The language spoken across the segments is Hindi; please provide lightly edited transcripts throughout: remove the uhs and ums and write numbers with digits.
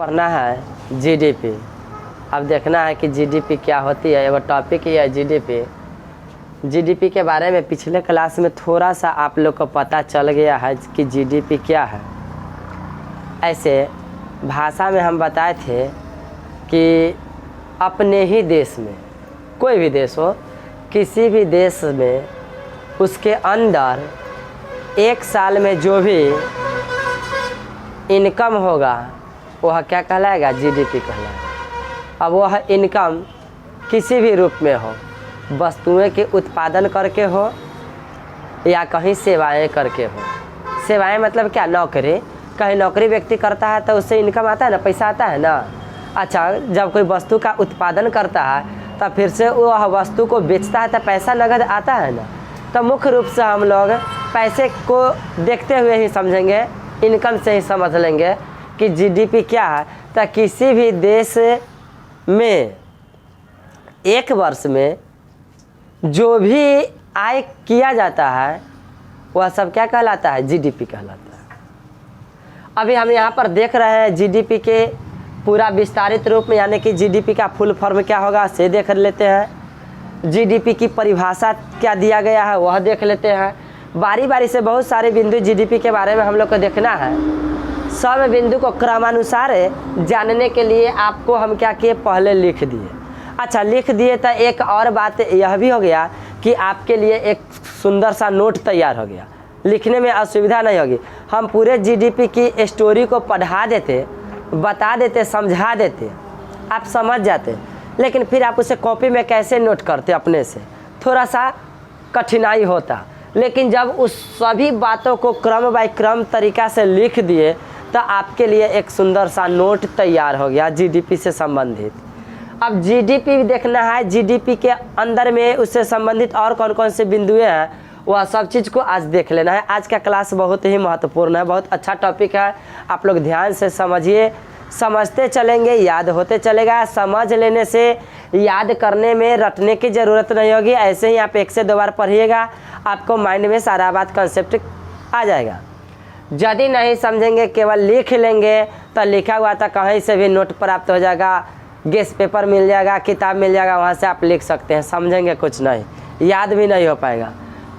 पढ़ना है जीडीपी। अब देखना है कि जीडीपी क्या होती है। एगो टॉपिक ही है जीडीपी। जीडीपी के बारे में पिछले क्लास में थोड़ा सा आप लोग को पता चल गया है कि जीडीपी क्या है। ऐसे भाषा में हम बताए थे कि अपने ही देश में, कोई भी देश हो, किसी भी देश में उसके अंदर एक साल में जो भी इनकम होगा वह क्या कहलाएगा? जीडीपी कहलाएगा। अब वह इनकम किसी भी रूप में हो, वस्तुएं के उत्पादन करके हो या कहीं सेवाएं करके हो। सेवाएं मतलब क्या? नौकरी। कहीं नौकरी व्यक्ति करता है तो उससे इनकम आता है ना, पैसा आता है ना। अच्छा, जब कोई वस्तु का उत्पादन करता है तब फिर से वह वस्तु को बेचता है तो पैसा नगद आता है ना। तो मुख्य रूप से हम लोग पैसे को देखते हुए ही समझेंगे, इनकम से ही समझ लेंगे कि जीडीपी क्या है। तो किसी भी देश में एक वर्ष में जो भी आय किया जाता है वह सब क्या कहलाता है? जीडीपी कहलाता है। अभी हम यहाँ पर देख रहे हैं जीडीपी के पूरा विस्तारित रूप में, यानी कि जीडीपी का फुल फॉर्म क्या होगा से देख लेते हैं। जीडीपी की परिभाषा क्या दिया गया है वह देख लेते हैं। बारी बारी से बहुत सारे बिंदु जीडीपी के बारे में हम लोग को देखना है। सब बिंदु को क्रमानुसार जानने के लिए आपको हम क्या किए, पहले लिख दिए। अच्छा, लिख दिए तो एक और बात यह भी हो गया कि आपके लिए एक सुंदर सा नोट तैयार हो गया, लिखने में असुविधा नहीं होगी। हम पूरे जीडीपी की स्टोरी को पढ़ा देते, बता देते, समझा देते, आप समझ जाते। लेकिन फिर आप उसे कॉपी में कैसे नोट करते अपने से, थोड़ा सा कठिनाई होता। लेकिन जब उस सभी बातों को क्रम बाय क्रम तरीका से लिख दिए तो आपके लिए एक सुंदर सा नोट तैयार हो गया जीडीपी से संबंधित। अब जीडीपी देखना है, जीडीपी के अंदर में उससे संबंधित और कौन कौन से बिंदुएं हैं वह सब चीज़ को आज देख लेना है। आज का क्लास बहुत ही महत्वपूर्ण है, बहुत अच्छा टॉपिक है। आप लोग ध्यान से समझिए, समझते चलेंगे याद होते चलेगा। समझ लेने से याद करने में रटने की ज़रूरत नहीं होगी। ऐसे ही आप एक से दो बार पढ़िएगा, आपको माइंड में सारा बात कंसेप्ट आ जाएगा। यदि नहीं समझेंगे, केवल लिख लेंगे तो लिखा हुआ था कहीं से भी नोट प्राप्त हो जाएगा, गेस पेपर मिल जाएगा, किताब मिल जाएगा, वहाँ से आप लिख सकते हैं। समझेंगे कुछ नहीं, याद भी नहीं हो पाएगा।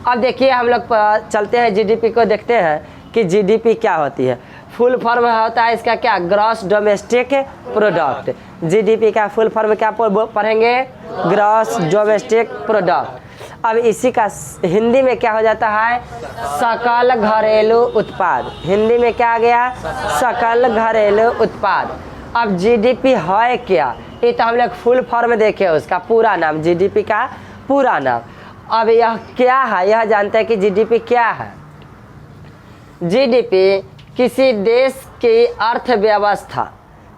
अब देखिए हम लोग चलते हैं जीडीपी को, देखते हैं कि जीडीपी क्या होती है। फुल फॉर्म होता है इसका क्या? Gross domestic product. जीडीपी का फुल फॉर्म क्या पढ़ेंगे? Gross domestic product. अब इसी का हिंदी में क्या हो जाता है? सकल घरेलू उत्पाद। हिंदी में क्या आ गया? सकल घरेलू उत्पाद। अब जीडीपी है क्या? ये तो हम लोग फुल फॉर्म देखे, उसका पूरा नाम, जीडीपी का पूरा नाम। अब यह क्या है, यह जानते हैं कि जीडीपी क्या है। जीडीपी किसी देश की अर्थव्यवस्था,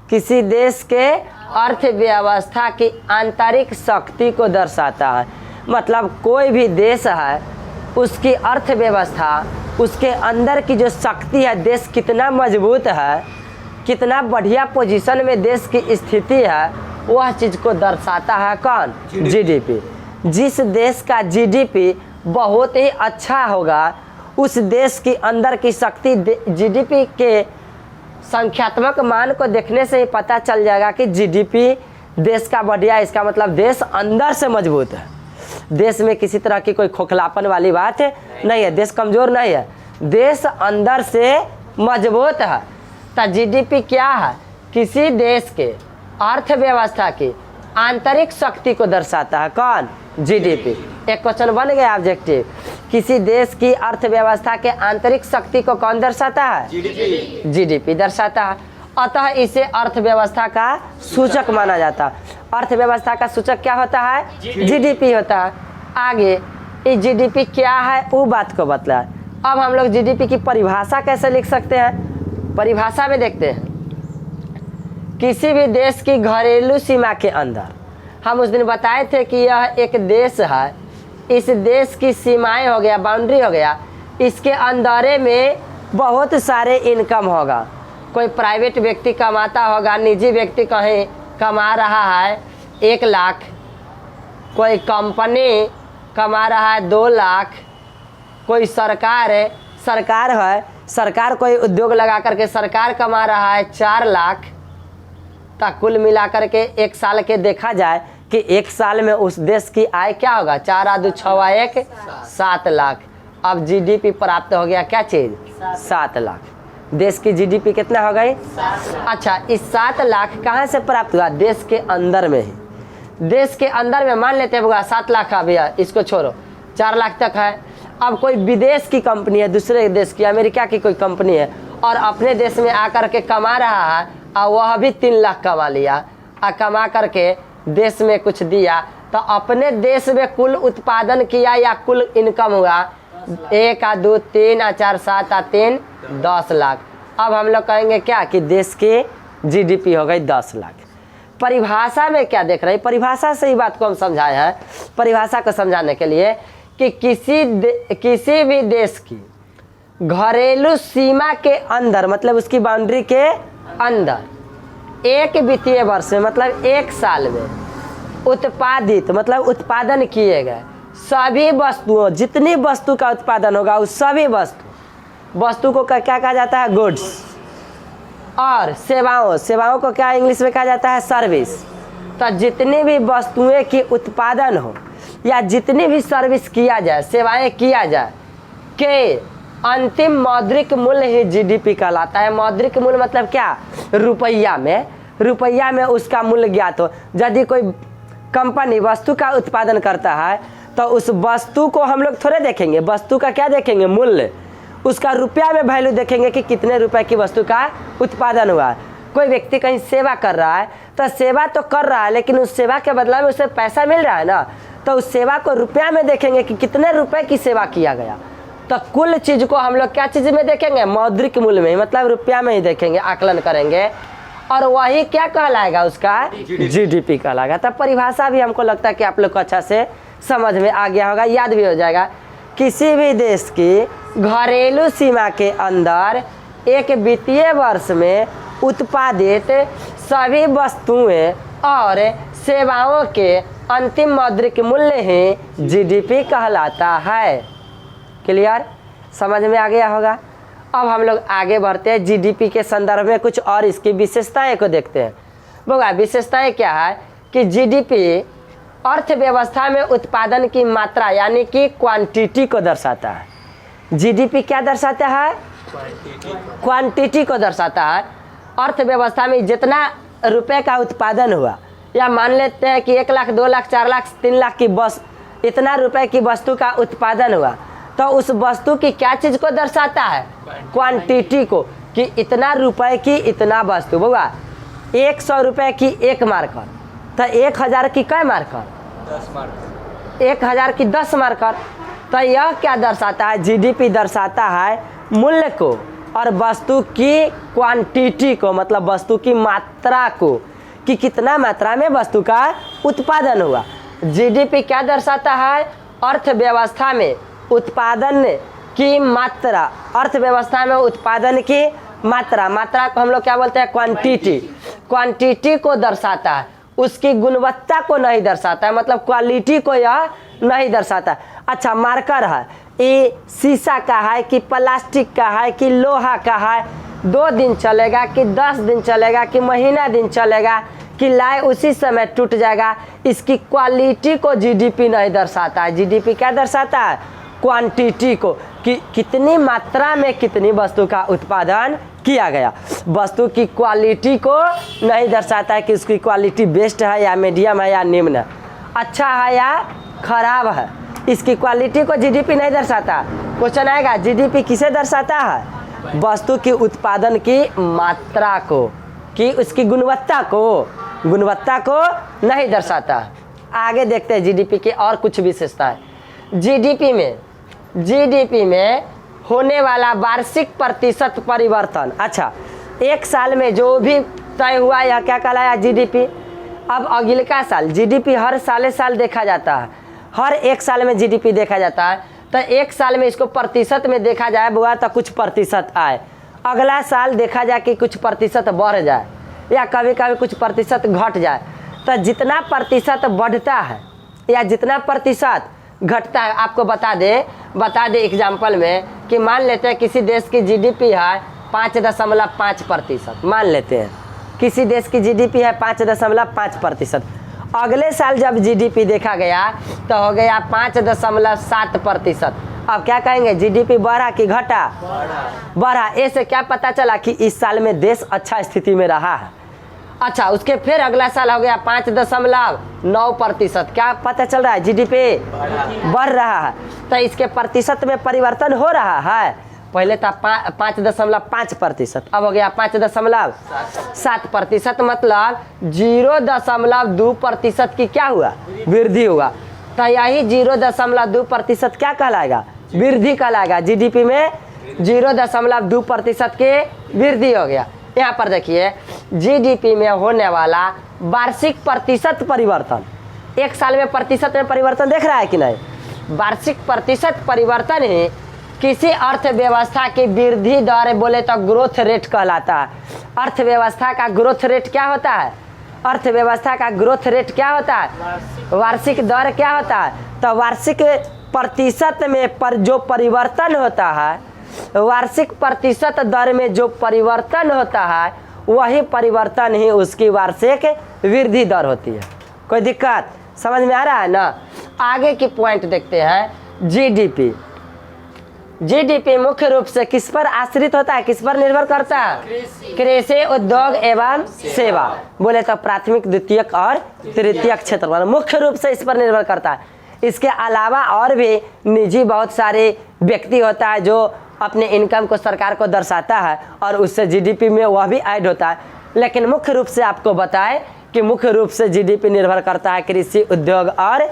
किसी देश के अर्थव्यवस्था की आंतरिक शक्ति को दर्शाता है। मतलब कोई भी देश है, उसकी अर्थव्यवस्था, उसके अंदर की जो शक्ति है, देश कितना मजबूत है, कितना बढ़िया पोजीशन में देश की स्थिति है, वह चीज़ को दर्शाता है कौन? जीडीपी। जिस देश का जीडीपी बहुत ही अच्छा होगा, उस देश के अंदर की शक्ति, जीडीपी के संख्यात्मक मान को देखने से ही पता चल जाएगा कि जीडीपी देश का बढ़िया। इसका मतलब देश अंदर से मजबूत है, देश में किसी तरह की कोई खोखलापन वाली बात नहीं है, देश कमज़ोर नहीं है, देश अंदर से मजबूत है। तो जीडीपी क्या है? किसी देश के अर्थव्यवस्था की आंतरिक शक्ति को दर्शाता है कौन? जीडीपी। एक क्वेश्चन बन गया ऑब्जेक्टिव, किसी देश की अर्थव्यवस्था के आंतरिक शक्ति को कौन दर्शाता है? जीडीपी। जीडीपी दर्शाता है, अतः इसे अर्थव्यवस्था का सूचक माना जाता है। अर्थव्यवस्था का सूचक क्या होता है? जीडीपी होता है। आगे ये जीडीपी क्या है वो बात को बतलाए। अब हम लोग जीडीपी की परिभाषा कैसे लिख सकते हैं? परिभाषा में देखते हैं, किसी भी देश की घरेलू सीमा के अंदर, हम उस दिन बताए थे कि यह एक देश है, इस देश की सीमाएं हो गया, बाउंड्री हो गया, इसके अंदर में बहुत सारे इनकम होगा। कोई प्राइवेट व्यक्ति कमाता होगा, निजी व्यक्ति कहीं कमा रहा है 1 लाख, कोई कंपनी कमा रहा है 2 लाख, कोई सरकार है, सरकार कोई उद्योग लगा करके सरकार कमा रहा है 4 लाख, तो कुल मिलाकर के एक साल के देखा जाए कि एक साल में उस देश की आय क्या होगा, 4 आ 2 6 आ 1 7 लाख। अब जीडीपी प्राप्त हो गया क्या चीज, 7 लाख। देश की जीडीपी कितना हो गई, अच्छा इस 7 लाख कहाँ से प्राप्त हुआ, देश के अंदर में ही। देश के अंदर में मान लेते हैं 7 लाख का भैया, इसको छोड़ो 4 लाख तक है। अब कोई विदेश की कंपनी है, दूसरे देश की, अमेरिका की कोई कंपनी है और अपने देश में आकर के कमा रहा है और वह भी 3 लाख कमा लिया और कमा करके देश में कुछ दिया, तो अपने देश में कुल उत्पादन किया या कुल इनकम हुआ 1 आ 2 3 आ 4 7 आ 3 10 लाख। अब हम लोग कहेंगे क्या कि देश की जीडीपी हो गई 10 लाख। परिभाषा में क्या देख रहे हैं, परिभाषा से ही बात को हम समझाए हैं। परिभाषा को समझाने के लिए कि किसी भी देश की घरेलू सीमा के अंदर, मतलब उसकी बाउंड्री के अंदर एक वित्तीय वर्ष में, मतलब एक साल में उत्पादित, मतलब उत्पादन किए गए सभी वस्तुओं, जितनी वस्तु का उत्पादन होगा उस सभी वस्तु को क्या कहा जाता है, गुड्स। और सेवाओं को क्या इंग्लिश में कहा जाता है, सर्विस। तो जितनी भी वस्तुएं की उत्पादन हो या जितनी भी सर्विस किया जाए, सेवाएं किया जाए के अंतिम मौद्रिक मूल्य ही जीडीपी कहलाता है। मौद्रिक मूल्य मतलब क्या, रुपया में उसका मूल्य ज्ञात हो। यदि कोई कंपनी वस्तु का उत्पादन करता है तो उस वस्तु को हम लोग थोड़े देखेंगे, वस्तु का क्या देखेंगे, मूल्य, उसका रुपया में वैल्यू देखेंगे कि कितने रुपए की वस्तु का उत्पादन हुआ है। कोई व्यक्ति कहीं सेवा कर रहा है तो सेवा तो कर रहा है, लेकिन उस सेवा के बदला में उसे पैसा मिल रहा है ना, तो उस सेवा को रुपया में देखेंगे कि कितने रुपए की सेवा किया गया। तो कुल चीज को हम लोग क्या चीज में देखेंगे, मौद्रिक मूल्य में, मतलब रुपया में ही देखेंगे, आकलन करेंगे, और वही क्या कहलाएगा, उसका जीडीपी कहलाएगा। तब परिभाषा भी हमको लगता है कि आप लोग को अच्छा से समझ में आ गया होगा, याद भी हो जाएगा। किसी भी देश की घरेलू सीमा के अंदर एक वित्तीय वर्ष में उत्पादित सभी वस्तुएं और सेवाओं के अंतिम मौद्रिक मूल्य ही जीडीपी कहलाता है। क्लियर, समझ में आ गया होगा। अब हम लोग आगे बढ़ते हैं, जीडीपी के संदर्भ में कुछ और इसकी विशेषताएं को देखते हैं। बोला विशेषताएं क्या है कि जीडीपी अर्थव्यवस्था में उत्पादन की मात्रा यानी कि क्वांटिटी को दर्शाता है। जीडीपी क्या दर्शाता है, क्वांटिटी को दर्शाता है। अर्थव्यवस्था में जितना रुपए का उत्पादन हुआ, या मान लेते हैं कि 1 लाख 2 लाख 4 लाख 3 लाख की इतना रुपए की वस्तु का उत्पादन हुआ, तो उस वस्तु की क्या चीज को दर्शाता है, क्वांटिटी को, कि इतना रुपए की इतना वस्तु। बोला 100 रुपए की 1 मार्कर, तो 1000 की कै मार्कर, 10 मार्कर, 1000 की 10 मार्कर। तो यह क्या दर्शाता है, जीडीपी दर्शाता है मूल्य को और वस्तु की क्वांटिटी को, मतलब वस्तु की मात्रा को, कि कितना मात्रा में वस्तु का उत्पादन हुआ। जीडीपी क्या दर्शाता है, अर्थव्यवस्था में उत्पादन की मात्रा, अर्थव्यवस्था में उत्पादन की मात्रा को हम लोग क्या बोलते हैं, क्वांटिटी को दर्शाता है, उसकी गुणवत्ता को नहीं दर्शाता है, मतलब क्वालिटी को यह नहीं दर्शाता है। अच्छा, मार्कर है, ये शीशा का है कि प्लास्टिक का है कि लोहा का है, 2 दिन चलेगा कि 10 दिन चलेगा कि महीना दिन चलेगा कि लाए उसी समय टूट जाएगा, इसकी क्वालिटी को जीडीपी नहीं दर्शाता है। जीडीपी क्या दर्शाता है, क्वांटिटी को, कि कितनी मात्रा में कितनी वस्तु का उत्पादन किया गया। वस्तु की क्वालिटी को नहीं दर्शाता है कि उसकी क्वालिटी बेस्ट है या मीडियम है या निम्न, अच्छा है या खराब है। इसकी क्वालिटी को जीडीपी नहीं दर्शाता। क्वेश्चन आएगा, जीडीपी किसे दर्शाता है, वस्तु की उत्पादन की मात्रा को, कि उसकी गुणवत्ता को नहीं दर्शाता। आगे देखते हैं जीडीपी की और कुछ विशेषताएं। जीडीपी में होने वाला वार्षिक प्रतिशत परिवर्तन। अच्छा, एक साल में जो भी तय हुआ यह क्या कहलाया, जीडीपी। अब अगले का साल, जीडीपी हर साल देखा जाता है, हर एक साल में जीडीपी देखा जाता है। तो एक साल में इसको प्रतिशत में देखा जाए बुआ, तो कुछ प्रतिशत आए, अगला साल देखा जाए कि कुछ प्रतिशत बढ़ जाए या कभी कभी कुछ प्रतिशत घट जाए। तो जितना प्रतिशत बढ़ता है या जितना प्रतिशत घटता है, आपको बता दे एग्जाम्पल में कि मान लेते हैं किसी देश की जीडीपी है 5.5% मान लेते हैं, किसी देश की जीडीपी है 5.5%। अगले साल जब जीडीपी देखा गया तो हो गया 5.7%। अब क्या कहेंगे, जीडीपी बढ़ा कि घटा? बढ़ा। ऐसे क्या पता चला कि इस साल में देश अच्छा स्थिति में रहा है। अच्छा, उसके फिर अगला साल हो गया 5.9%। क्या पता चल रहा है, जीडीपी बढ़ रहा है। तो इसके प्रतिशत में परिवर्तन हो रहा है। पहले था 5.5%, अब हो गया 5.7%। मतलब 0.2% की क्या हुआ, वृद्धि हुआ। तो यही 0.2% क्या कहलाएगा, वृद्धि कहलाएगा। जीडीपी में 0.2% के वृद्धि हो गया। यहाँ पर देखिए, जीडीपी में होने वाला वार्षिक प्रतिशत परिवर्तन, एक साल में प्रतिशत में परिवर्तन देख रहा है कि नहीं? वार्षिक प्रतिशत परिवर्तन ही किसी अर्थव्यवस्था की वृद्धि दर बोले तो ग्रोथ रेट कहलाता है। अर्थव्यवस्था का ग्रोथ रेट क्या होता है? अर्थव्यवस्था का ग्रोथ रेट क्या होता है? वार्षिक दर क्या होता है? तो वार्षिक प्रतिशत में जो परिवर्तन होता है, वार्षिक प्रतिशत दर में जो परिवर्तन होता है, वही परिवर्तन ही उसकी वार्षिक वृद्धि दर होती है। कोई दिक्कत समझ में आ रहा है ना? आगे की पॉइंट देखते हैं। जीडीपी, जीडीपी मुख्य रूप से किस पर आश्रित होता है, किस पर निर्भर करता है? कृषि, उद्योग एवं सेवा। बोले तो प्राथमिक, द्वितीयक और तृतीयक क्षेत्र पर मुख्य रूप से इस पर निर्भर करता है। इसके अलावा और भी निजी बहुत सारे व्यक्ति होता है जो अपने इनकम को सरकार को दर्शाता है और उससे जीडीपी में वह भी ऐड होता है। लेकिन मुख्य रूप से आपको बताएं कि मुख्य रूप से जीडीपी निर्भर करता है कृषि, उद्योग और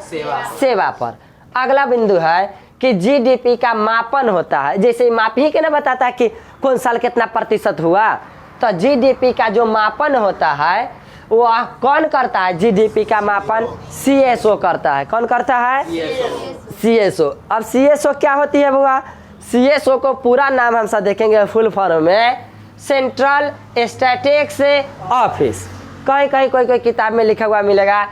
सेवा पर। अगला बिंदु है कि जीडीपी का मापन होता है। जैसे माप ही के ना बताता है कि कौन साल कितना प्रतिशत हुआ, तो जीडीपी का जो मापन होता है वह कौन करता है? जीडीपी का मापन सीएसओ करता है। कौन करता है? सीएसओ। अब सीएसओ क्या होती है बुआ? सीएसओ को पूरा नाम हम सब देखेंगे फुल फॉर्म में, सेंट्रल स्टैटिस्टिक्स ऑफिस। कहीं कहीं कोई किताब में लिखा हुआ मिलेगा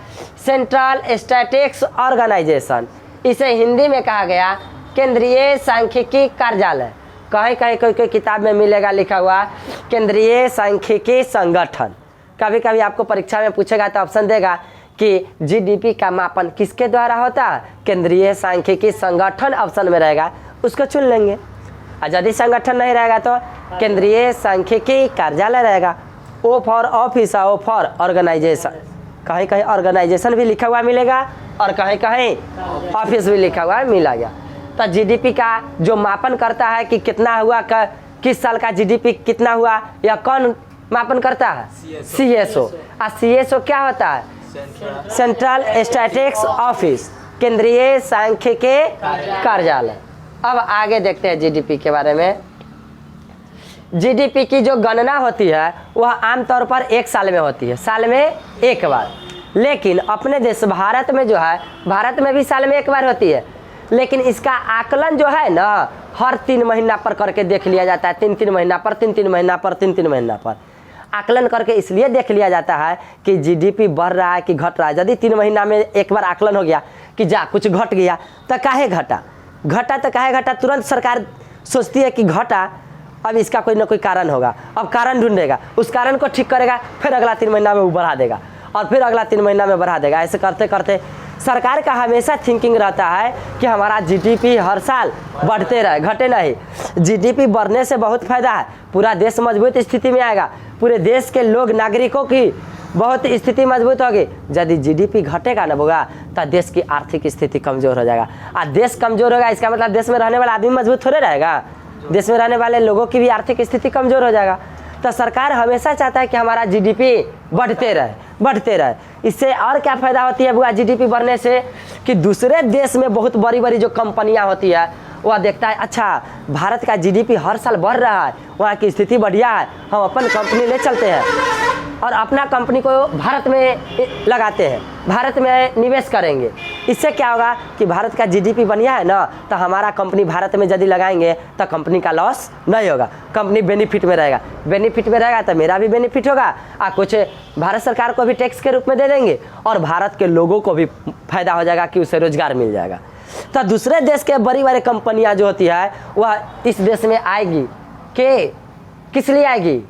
सेंट्रल स्टैटिस्टिक्स ऑर्गेनाइजेशन। इसे हिंदी में कहा गया केंद्रीय सांख्यिकी कार्यालय। कहीं कहीं कोई किताब में मिलेगा लिखा हुआ केंद्रीय सांख्यिकी संगठन। कभी कभी आपको परीक्षा में पूछेगा तो ऑप्शन देगा कि जीडीपी का मापन किसके द्वारा होता है? केंद्रीय सांख्यिकी संगठन ऑप्शन में रहेगा, उसको चुन लेंगे। और यदि संगठन नहीं रहेगा तो केंद्रीय सांख्यिकी कार्यालय रहेगा। O for office, O for organisation. कहीं कहीं ऑर्गेनाइजेशन भी लिखा हुआ मिलेगा और कहीं कहीं ऑफिस भी लिखा हुआ मिलेगा। तो जीडीपी का जो मापन करता है कि कितना हुआ, किस साल का जीडीपी कितना हुआ, या कौन मापन करता है? सीएसओ। और सीएसओ क्या होता है? सेंट्रल स्टैटिस्टिक्स ऑफिस, केंद्रीय सांख्यिकी कार्यालय। अब आगे देखते हैं जीडीपी के बारे में। जीडीपी की जो गणना होती है वह आमतौर पर एक साल में होती है, साल में एक बार। लेकिन अपने देश भारत में जो है, भारत में भी साल में एक बार होती है, लेकिन इसका आकलन जो है ना हर 3 महीना पर करके देख लिया जाता है। 3 महीना पर, 3 महीना पर, 3 महीना पर आकलन करके इसलिए देख लिया जाता है कि जीडीपी बढ़ रहा है कि घट रहा है। यदि 3 महीना में एक बार आकलन हो गया कि जा कुछ घट गया तो काहे घटा, तो काहे घटा, तुरंत सरकार सोचती है कि घटा, अब इसका कोई ना कोई कारण होगा। अब कारण ढूंढेगा, उस कारण को ठीक करेगा, फिर अगला 3 महीना में वो बढ़ा देगा और फिर अगला 3 महीना में बढ़ा देगा। ऐसे करते करते सरकार का हमेशा थिंकिंग रहता है कि हमारा जीडीपी हर साल बढ़ते रहे, घटे नहीं। जीडीपी बढ़ने से बहुत फायदा है, पूरा देश मजबूत स्थिति में आएगा, पूरे देश के लोग नागरिकों की बहुत स्थिति मजबूत होगी। यदि जीडीपी घटेगा ना होगा तो देश की आर्थिक स्थिति कमजोर हो जाएगा। और देश कमजोर होगा इसका मतलब देश में रहने वाला आदमी मजबूत थोड़े रहेगा, देश में रहने वाले लोगों की भी आर्थिक स्थिति कमजोर हो जाएगा। तो सरकार हमेशा चाहता है कि हमारा जीडीपी बढ़ते रहे। इससे और क्या फायदा होती है बुआ जीडीपी बढ़ने से, कि दूसरे देश में बहुत बड़ी बड़ी जो कंपनियां होती है वह देखता है अच्छा भारत का जीडीपी हर साल बढ़ रहा है, वहाँ की स्थिति बढ़िया है, हम अपन कंपनी ले चलते हैं और अपना कंपनी को भारत में लगाते हैं, भारत में निवेश करेंगे। इससे क्या होगा कि भारत का जीडीपी बढ़िया है ना, तो हमारा कंपनी भारत में यदि लगाएंगे तो कंपनी का लॉस नहीं होगा, कंपनी बेनिफिट में रहेगा। बेनिफिट में रहेगा तो मेरा भी बेनिफिट होगा और कुछ भारत सरकार को भी टैक्स के रूप में दे देंगे और भारत के लोगों को भी फायदा हो जाएगा कि उसे रोजगार मिल जाएगा। तो दूसरे देश के बड़ी बड़ी कंपनियां जो होती है वह इस देश में आएगी, किस लिए आएगी?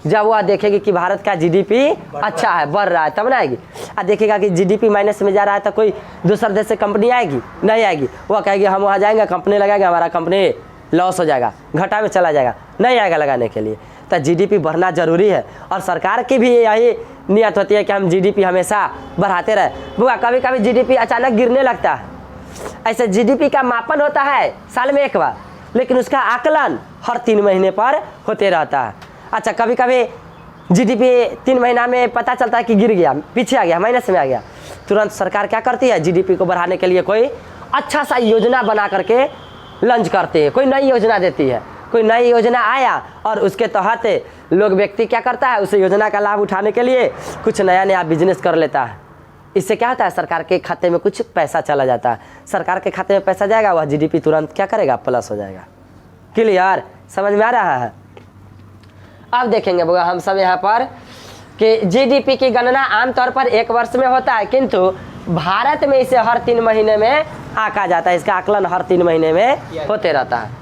जब वह देखेगी कि भारत का जीडीपी अच्छा है, बढ़ रहा है, तब ना आएगी। और देखेगा कि जीडीपी माइनस में जा रहा है तो कोई दूसरे देश से कंपनी आएगी, नहीं आएगी। वह कहेगी हम वहाँ जाएंगे, कंपनी लगाएंगे, हमारा कंपनी लॉस हो जाएगा, घाटा में चला जाएगा, नहीं आएगा लगाने के लिए। तो जीडीपी बढ़ना जरूरी है और सरकार की भी यही नियत होती है कि हम जीडीपी हमेशा बढ़ाते रहे। बुआ कभी कभी जीडीपी अचानक गिरने लगता है। ऐसे जीडीपी का मापन होता है साल में एक बार, लेकिन उसका आकलन हर 3 महीने पर होते रहता है। अच्छा, कभी कभी जीडीपी 3 महीना में पता चलता है कि गिर गया, पीछे आ गया, माइनस में आ गया। तुरंत सरकार क्या करती है, जीडीपी को बढ़ाने के लिए कोई अच्छा सा योजना बना करके लॉन्च करती है, कोई नई योजना देती है। कोई नई योजना आया और उसके तहत लोग व्यक्ति क्या करता है, उस योजना का लाभ उठाने के लिए कुछ नया नया बिजनेस कर लेता है। इससे क्या होता है, सरकार के खाते में कुछ पैसा चला जाता है। सरकार के खाते में पैसा जाएगा, वह जीडीपी तुरंत क्या करेगा, प्लस हो जाएगा। क्लियर, समझ में आ रहा है। अब देखेंगे बुआ हम सब यहाँ पर कि जीडीपी की गणना आमतौर पर 1 वर्ष में होता है, किंतु भारत में इसे हर 3 महीने में आंका जाता है। इसका आकलन हर 3 महीने में होते रहता है।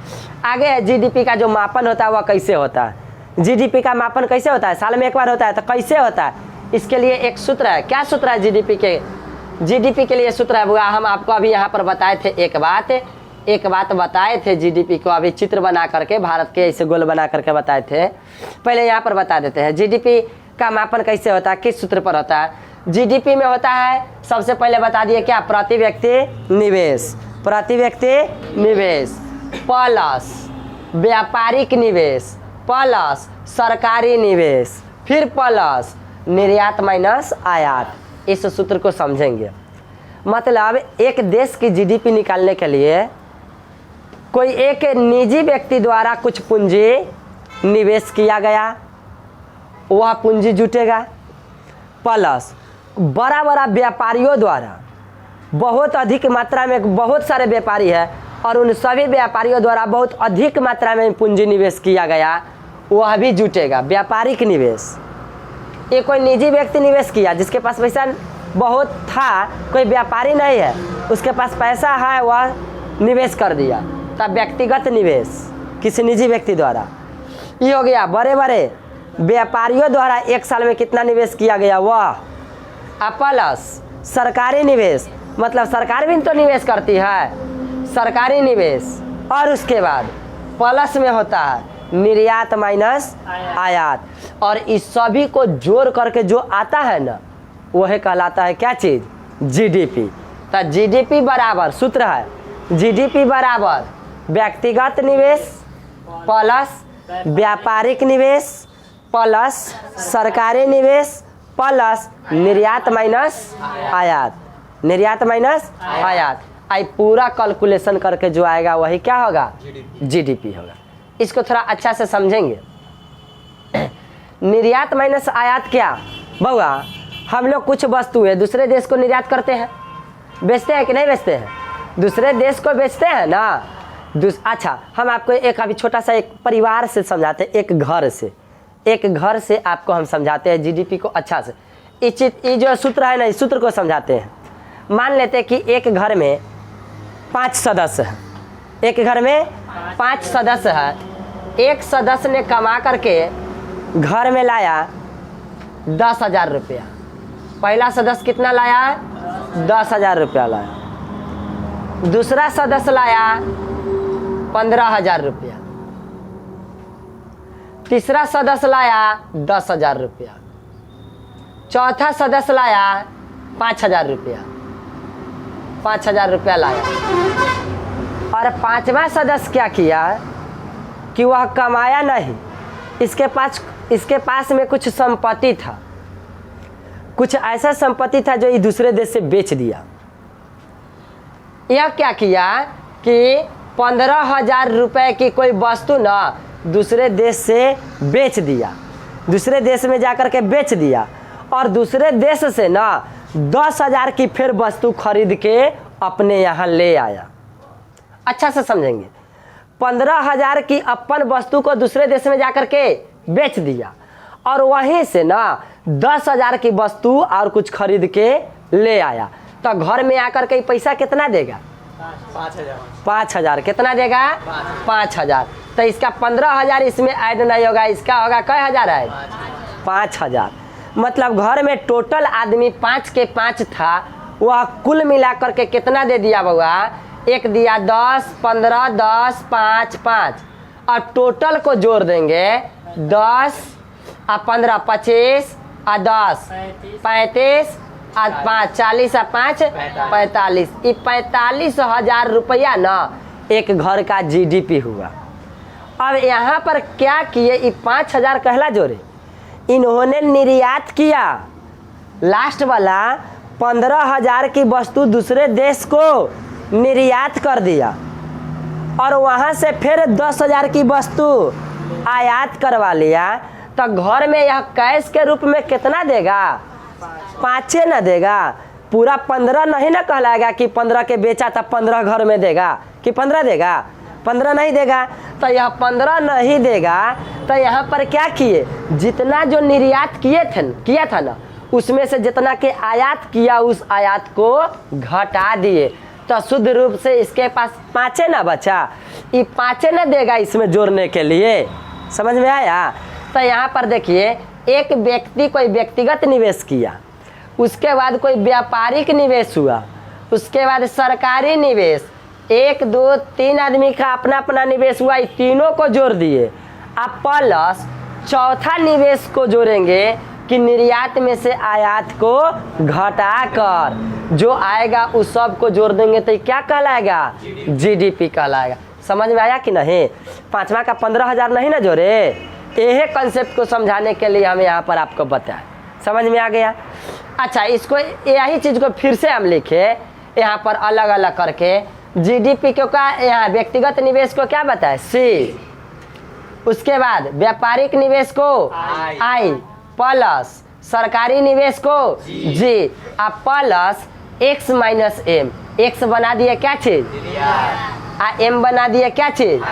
आगे जीडीपी का जो मापन होता है वह कैसे होता है, जीडीपी का मापन कैसे होता है, साल में 1 बार होता है, तो कैसे होता है, इसके लिए एक सूत्र है। क्या सूत्र है जीडीपी के लिए सूत्र है बुआ, हम आपको अभी यहाँ पर बताए थे एक बात बताए थे। जीडीपी को अभी चित्र बना करके भारत के ऐसे गोल बना करके बताए थे। पहले यहाँ पर बता देते हैं जीडीपी का मापन कैसे होता है, किस सूत्र पर होता है। जीडीपी में होता है, सबसे पहले बता दिए क्या, प्रति व्यक्ति निवेश प्लस व्यापारिक निवेश प्लस सरकारी निवेश फिर प्लस निर्यात माइनस आयात। इस सूत्र को समझेंगे। मतलब एक देश की जीडीपी निकालने के लिए कोई एक निजी व्यक्ति द्वारा कुछ पूंजी निवेश किया गया, वह पूंजी जुटेगा, प्लस बड़ा बड़ा व्यापारियों द्वारा बहुत अधिक मात्रा में, बहुत सारे व्यापारी है और उन सभी व्यापारियों द्वारा बहुत अधिक मात्रा में पूंजी निवेश किया गया, वह भी जुटेगा, व्यापारिक निवेश। ये कोई निजी व्यक्ति निवेश किया जिसके पास पैसा बहुत था, कोई व्यापारी नहीं है, उसके पास पैसा है, वह निवेश कर दिया, तब व्यक्तिगत निवेश किसी निजी व्यक्ति द्वारा। ये हो गया बड़े बड़े व्यापारियों द्वारा 1 साल में कितना निवेश किया गया वह। प्लस सरकारी निवेश, मतलब सरकार भी तो निवेश करती है, सरकारी निवेश। और उसके बाद प्लस में होता है निर्यात माइनस आयात। और इस सभी को जोड़ करके जो आता है ना, वह कहलाता है क्या चीज, जीडीपी। तो जीडीपी बराबर सूत्र है, जीडीपी बराबर व्यक्तिगत निवेश प्लस व्यापारिक निवेश प्लस सरकारी निवेश प्लस निर्यात माइनस आयात, निर्यात माइनस आयात। आई पूरा कैलकुलेशन करके जो आएगा वही क्या होगा, जीडीपी होगा। इसको थोड़ा अच्छा से समझेंगे। निर्यात माइनस आयात क्या बउआ, हम लोग कुछ वस्तुएं दूसरे देश को निर्यात करते हैं, बेचते हैं कि नहीं बेचते हैं, दूसरे देश को बेचते हैं ना। अच्छा, हम आपको एक अभी छोटा सा एक परिवार से समझाते हैं, एक घर से आपको हम समझाते हैं जीडीपी को अच्छा से। ये जो सूत्र है ना, इस सूत्र को समझाते हैं। मान लेते हैं कि एक घर में 5 सदस्य हैं, एक घर में 5 सदस्य है। एक सदस्य ने कमा करके घर में लाया 10,000 रुपया। पहला सदस्य कितना लाया, 10,000 रुपया लाया। दूसरा सदस्य लाया 15,000 रुपया। तीसरा सदस्य लाया 10,000 रुपया। चौथा सदस्य लाया 5,000 रुपया, 5,000 रुपया लाया। और 5वां सदस्य क्या किया कि वह कमाया नहीं, इसके पास में कुछ संपत्ति था, कुछ ऐसा संपत्ति था जो ये दूसरे देश से बेच दिया। यह क्या किया कि 15,000 रुपए की कोई वस्तु ना दूसरे देश से बेच दिया, दूसरे देश में जाकर के बेच दिया और दूसरे देश से ना 10,000 की फिर वस्तु खरीद के अपने यहाँ ले आया। अच्छा से समझेंगे, 15,000 की अपन वस्तु को दूसरे देश में जाकर के बेच दिया और वहीं से ना 10,000 की वस्तु और कुछ खरीद के ले आया। तो घर में आकर के पैसा कितना देगा, 5,000। 5,000 कितना देगा? 5,000। तो इसका 15,000 इसमें ऐड नहीं होगा, इसका होगा कै हज़ार ऐड? 5,000। मतलब घर में टोटल आदमी 5 के 5 था, वह कुल मिलाकर के कितना दे दिया बउआ? एक दिया 10, 15, 10, 5, 5 और टोटल को जोड़ देंगे 10 और 15 25 और 10 35 और 5 40 और 5 45। ये 45,000 रुपया ना एक घर का जीडीपी हुआ। अब यहाँ पर क्या किए? ये 5,000 कहला जोड़े, इन्होंने निर्यात किया, लास्ट वाला 15,000 की वस्तु दूसरे देश को निर्यात कर दिया और वहाँ से फिर 10,000 की वस्तु आयात करवा लिया। तो घर में यह कैश के रूप में कितना देगा? 5 न देगा, पूरा 15 नहीं ना कहलाएगा कि 15 के बेचा तब 15 घर में देगा कि 15 देगा? 15 नहीं देगा। तो यह 15 नहीं देगा। तो यहाँ पर क्या किए? जितना जो निर्यात किया था ना, उसमें से जितना के आयात किया उस आयात को घटा दिए। तो शुद्ध रूप से इसके पास 5 ना बचा, ये 5 न देगा इसमें जोड़ने के लिए। समझ में आया? तो यहाँ पर देखिए, एक व्यक्ति कोई व्यक्तिगत निवेश किया, उसके बाद कोई व्यापारिक निवेश हुआ, उसके बाद सरकारी निवेश, 1 2 3 आदमी का अपना अपना निवेश हुआ, ये तीनों को जोड़ दिए। अब प्लस चौथा निवेश को जोड़ेंगे कि निर्यात में से आयात को घटाकर जो आएगा उस सब को जोड़ देंगे तो क्या कहलाएगा? जीडीपी कहलाएगा। समझ में आया कि नहीं? 5वां का 15,000 नहीं ना जोड़े, यही कंसेप्ट को समझाने के लिए हम यहाँ पर आपको बताएं। समझ में आ गया? अच्छा, इसको यही चीज़ को फिर से हम लिखे यहाँ पर अलग अलग करके। जीडीपी को का यहाँ व्यक्तिगत निवेश को क्या बताए? सी। उसके बाद व्यापारिक निवेश को आई, प्लस सरकारी निवेश को जी, अब plus X minus M. X बना दिए क्या चीज? एम बना दिए क्या चीज?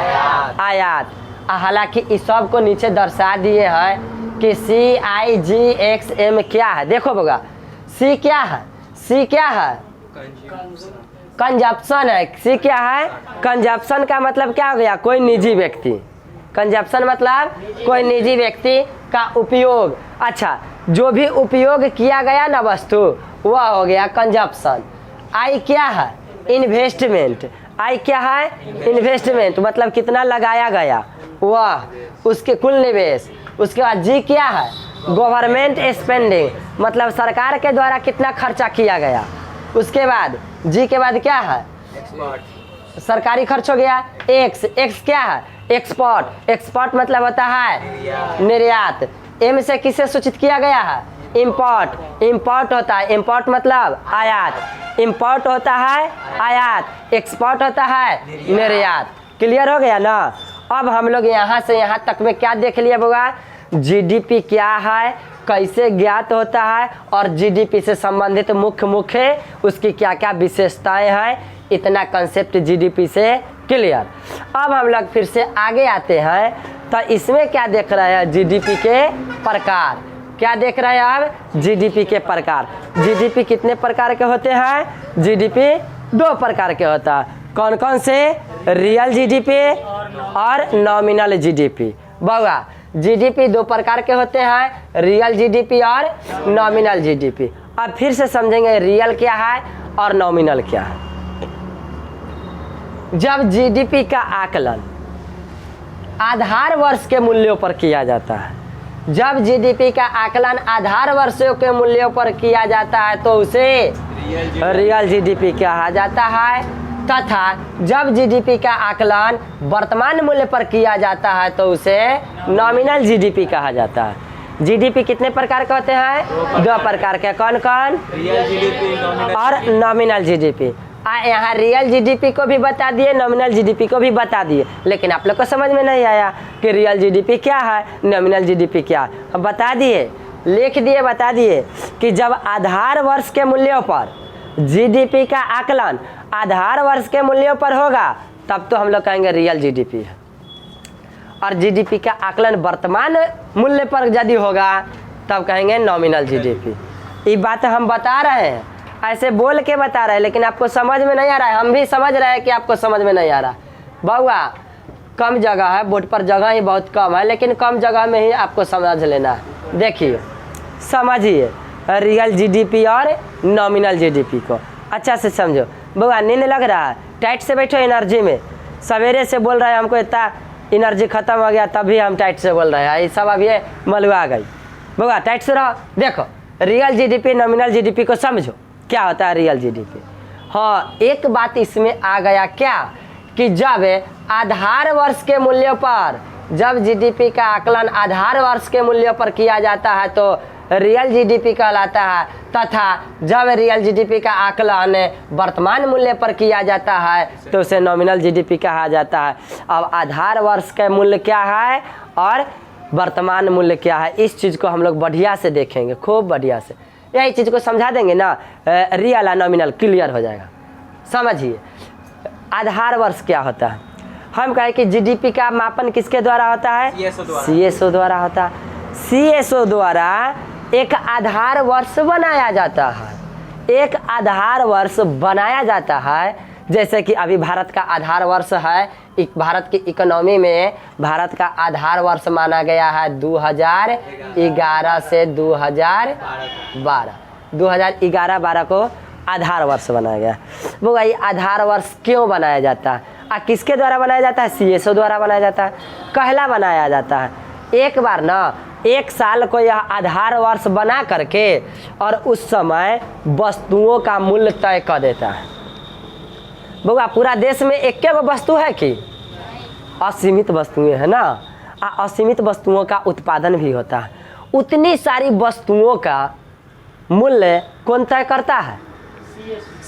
आयात। हालांकि इस सब को नीचे दर्शा दिए हैं कि सी आई जी एक्स एम क्या है। देखो बगा, सी क्या है? सी क्या है? कंजप्शन है। सी क्या है? कंजप्शन का मतलब क्या हो गया? कोई निजी व्यक्ति। कंजप्शन मतलब कोई निजी व्यक्ति का उपयोग। अच्छा, जो भी उपयोग किया गया ना वस्तु, वह हो गया कंजप्शन। आई क्या है? इन्वेस्टमेंट। आई क्या है? इन्वेस्टमेंट मतलब कितना लगाया गया, वह उसके कुल निवेश। उसके बाद जी क्या है? गवर्नमेंट स्पेंडिंग मतलब सरकार के द्वारा कितना खर्चा किया गया। उसके बाद जी के बाद क्या है? सरकारी खर्च हो गया। एक्स, एक्स क्या है? एक्सपोर्ट। एक्सपोर्ट मतलब होता है निर्यात। एम से किसे सूचित किया गया है? इंपोर्ट। इंपोर्ट होता है, इंपोर्ट मतलब आयात। इंपोर्ट होता है आयात, एक्सपोर्ट होता है निर्यात। क्लियर हो गया ना? अब हम लोग यहाँ से यहाँ तक में क्या देख लिया होगा? जीडीपी क्या है, कैसे ज्ञात होता है और जीडीपी से संबंधित मुख्य उसकी क्या क्या विशेषताएं हैं। इतना कंसेप्ट जीडीपी से क्लियर। अब हम लोग फिर से आगे आते हैं। तो इसमें क्या देख रहे हैं? जीडीपी के प्रकार। क्या देख रहे हैं अब? जीडीपी के प्रकार। जीडीपी कितने प्रकार के होते हैं? जीडीपी 2 प्रकार के होता है। कौन कौन से? रियल जीडीपी और नॉमिनल जीडीपी। बउआ, जीडीपी 2 प्रकार के होते हैं, रियल जीडीपी और नॉमिनल जीडीपी। अब फिर से समझेंगे रियल क्या है और नॉमिनल क्या है। जब जीडीपी का आकलन आधार वर्ष के मूल्यों पर किया जाता है, जब जीडीपी का आकलन आधार वर्षों के मूल्यों पर किया जाता है तो उसे रियल जीडीपी कहा जाता है। तथा जब जीडीपी का आकलन वर्तमान मूल्य पर किया जाता है तो उसे नॉमिनल जीडीपी कहा जाता है। जीडीपी कितने प्रकार के होते हैं? 2 प्रकार के। कौन कौन? रियल जीडीपी और नॉमिनल जीडीपी। यहाँ रियल जीडीपी को भी बता दिए, नॉमिनल जीडीपी को भी बता दिए, लेकिन आप लोग को समझ में नहीं आया कि रियल जीडीपी क्या है, नॉमिनल जीडीपी क्या है। अब बता दिए, लिख दिए, बता दिए कि जब आधार वर्ष के मूल्यों पर जीडीपी का आकलन आधार वर्ष के मूल्यों पर होगा तब तो हम लोग कहेंगे रियल जीडीपी है। और जीडीपी का आकलन वर्तमान मूल्य पर यदि होगा तब कहेंगे नॉमिनल जीडीपी। ये बात हम बता रहे हैं। ऐसे बोल के बता रहे हैं लेकिन आपको समझ में नहीं आ रहा है। हम भी समझ रहे हैं कि आपको समझ में नहीं आ रहा। बउआ कम जगह है, बोर्ड पर जगह ही बहुत कम है, लेकिन कम जगह में ही आपको समझ लेना है। देखिए समझिए रियल जीडीपी और नॉमिनल जीडीपी को अच्छा से समझो। बउआ नींद लग रहा है, टाइट से बैठो एनर्जी में। सवेरे से बोल रहे हैं हमको इतना एनर्जी खत्म हो गया तभी हम टाइट से बोल रहे हैं, ये सब अभी मलुआ गई। बउआ टाइट से रहो। देखो रियल जीडीपी नॉमिनल जीडीपी को समझो क्या होता है रियल जीडीपी। हाँ एक बात इसमें आ गया क्या कि जब आधार वर्ष के मूल्य पर, जब जीडीपी का आकलन आधार वर्ष के मूल्य पर किया जाता है तो रियल जीडीपी कहलाता है, तथा जब रियल जीडीपी का आकलन वर्तमान मूल्य पर किया जाता है तो उसे नॉमिनल जीडीपी कहा जाता है। अब आधार वर्ष का मूल्य क्या है और वर्तमान मूल्य क्या है, इस चीज़ को हम लोग बढ़िया से देखेंगे, खूब बढ़िया से। यही चीज़ को समझा देंगे ना, रियल और नॉमिनल क्लियर हो जाएगा। समझिए आधार वर्ष क्या होता है। हम कहें कि जीडीपी का मापन किसके द्वारा होता है, सीएसओ द्वारा होता है। सीएसओ द्वारा एक आधार वर्ष बनाया जाता है, एक आधार वर्ष बनाया जाता है। जैसे कि अभी भारत का आधार वर्ष है, भारत की इकोनॉमी में भारत का आधार वर्ष माना गया है 2011 से 2012। 2011-12 को आधार वर्ष बनाया गया। वो ये आधार वर्ष क्यों बनाया जाता है किसके द्वारा बनाया जाता है, सीएसओ द्वारा बनाया जाता है। कहला बनाया जाता है, एक बार ना एक साल को यह आधार वर्ष बना करके और उस समय वस्तुओं का मूल्य तय कर देता है। बउआ पूरा देश में एक क्या वस्तु है कि असीमित वस्तुएं है ना, असीमित वस्तुओं का उत्पादन भी होता है। उतनी सारी वस्तुओं का मूल्य कौन तय करता है,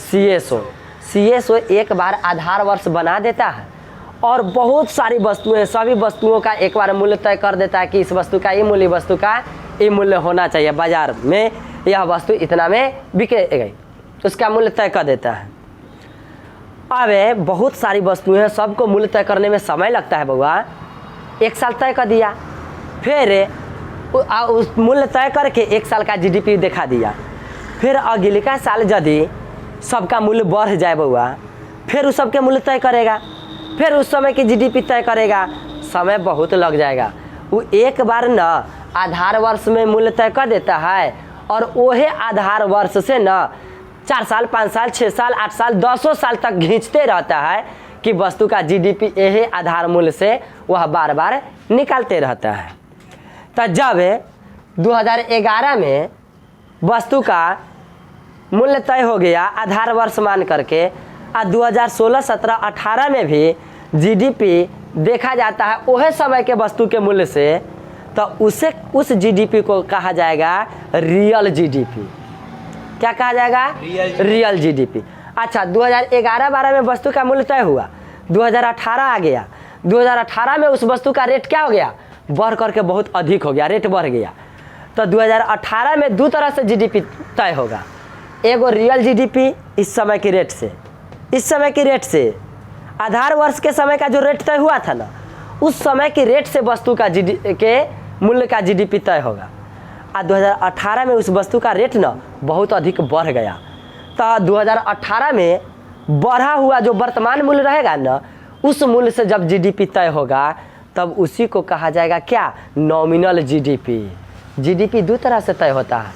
सीएसओ। सीएसओ एक बार आधार वर्ष बना देता है और बहुत सारी वस्तुएं, सभी वस्तुओं का एक बार मूल्य तय कर देता है कि इस वस्तु का ये मूल्य, वस्तु का ये मूल्य होना चाहिए, बाजार में यह वस्तु इतना में बिकेगी, उसका मूल्य तय कर देता है। अब बहुत सारी वस्तुएं हैं, सबको मूल्य तय करने में समय लगता है बउआ। एक साल तय कर दिया, फिर उस मूल्य तय करके एक साल का जीडीपी दिखा दिया, फिर अगले का साल यदि सबका मूल्य बढ़ जाए बउआ, फिर उस सबके मूल्य तय करेगा, फिर उस समय की जीडीपी तय करेगा, समय बहुत लग जाएगा। वो एक बार ना आधार वर्ष में मूल्य तय कर देता है और वही आधार वर्ष से ना 4 साल 5 साल 6 साल 8 साल 10 साल तक खींचते रहता है कि वस्तु का जीडीपी यही आधार मूल्य से वह बार बार निकालते रहता है। तो जब 2011 में वस्तु का मूल्य तय हो गया आधार वर्ष मान करके, और 2016, 17, 18 में भी जीडीपी देखा जाता है वह समय के वस्तु के मूल्य से, तो उसे उस जीडीपी को कहा जाएगा रियल जीडीपी। क्या कहा जाएगा, रियल जीडीपी। अच्छा 2011-12 में वस्तु का मूल्य तय हुआ, 2018 आ गया, 2018 में उस वस्तु का रेट क्या हो गया, बढ़ करके बहुत अधिक हो गया, रेट बढ़ गया। तो 2018 में 2 तरह से जीडीपी तय होगा, एगो रियल जीडीपी इस समय की रेट से, इस समय की रेट से आधार वर्ष के समय का जो रेट तय हुआ था ना, उस समय की रेट से वस्तु का के मूल्य का जीडीपी तय होगा। और 2018 में उस वस्तु का रेट ना बहुत अधिक बढ़ गया, तो 2018 में बढ़ा हुआ जो वर्तमान मूल्य रहेगा ना, उस मूल्य से जब जीडीपी तय होगा तब उसी को कहा जाएगा क्या, नॉमिनल जीडीपी। जीडीपी 2 तरह से तय होता है,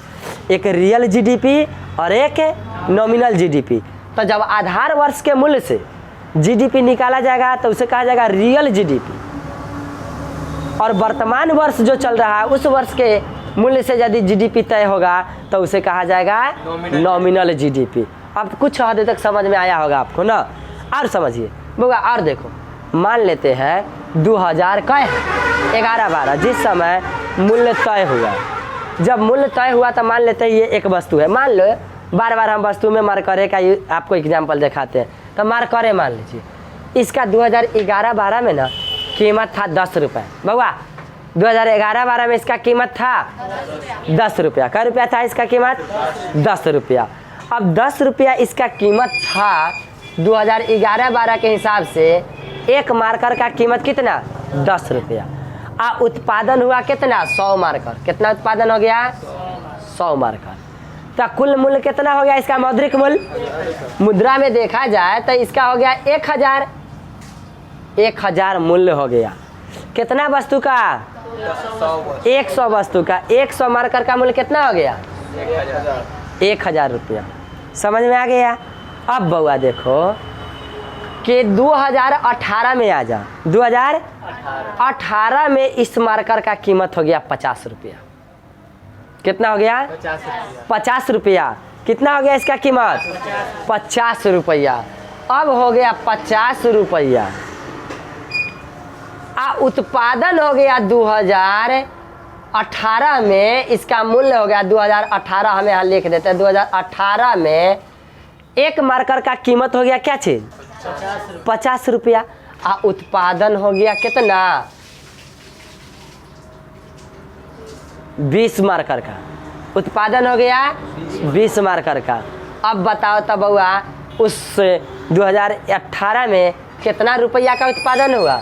एक रियल जीडीपी और एक नॉमिनल जीडीपी। तो जब आधार वर्ष के मूल्य से जीडीपी निकाला जाएगा तो उसे कहा जाएगा रियल जीडीपी, और वर्तमान वर्ष जो चल रहा है उस वर्ष के मूल्य से यदि जीडीपी तय होगा तो उसे कहा जाएगा नॉमिनल जीडीपी। अब कुछ हद तक समझ में आया होगा आपको ना, और समझिए बउआ। और देखो मान लेते हैं 2011-12 जिस समय मूल्य तय हुआ, जब मूल्य तय हुआ तो मान लेते हैं ये एक वस्तु है, मान लो बार बार हम वस्तु में मार्करे का आपको एग्जाम्पल दिखाते हैं, तो मार्करे मान लीजिए, इसका 2011-12 में ना कीमत था 10 रुपये। बउआ 2011-12 में इसका कीमत था 10 रुपया। क्या रुपया था इसका कीमत, 10 रुपया। अब 10 रुपया इसका कीमत था 2011-12 के हिसाब से, एक मार्कर का कीमत कितना, 10 रुपया। उत्पादन हुआ कितना, 100 मार्कर। कितना उत्पादन हो गया, 100 मार्कर। तो कुल मूल्य कितना हो गया इसका? मौद्रिक मूल्य। मुद्रा में देखा जाए तो इसका हो गया 1000। 1000 मूल्य हो गया। कितना वस्तु का? 100 वस्तु का। 100 मार्कर का मूल्य कितना हो गया? 1000 रुपया। समझ में आ गया? अब बउआ देखो कि 2018 में आ जा। 2018 में इस मार्कर का कीमत हो गया 50 रुपया। कितना हो गया? 50 रुपया। कितना हो गया इसका कीमत? 50 रुपया। अब हो गया 50 रुपया। उत्पादन हो गया 2018 में, इसका मूल्य हो गया 2018। हमें यहाँ लिख देते हैं 2018 में एक मार्कर का कीमत हो गया क्या चीज? 50 रुपया। उत्पादन हो गया कितना? 20 मार्कर का। उत्पादन हो गया 20 मार्कर का। अब बताओ तब बउआ उस 2018 में कितना रुपया का उत्पादन हुआ?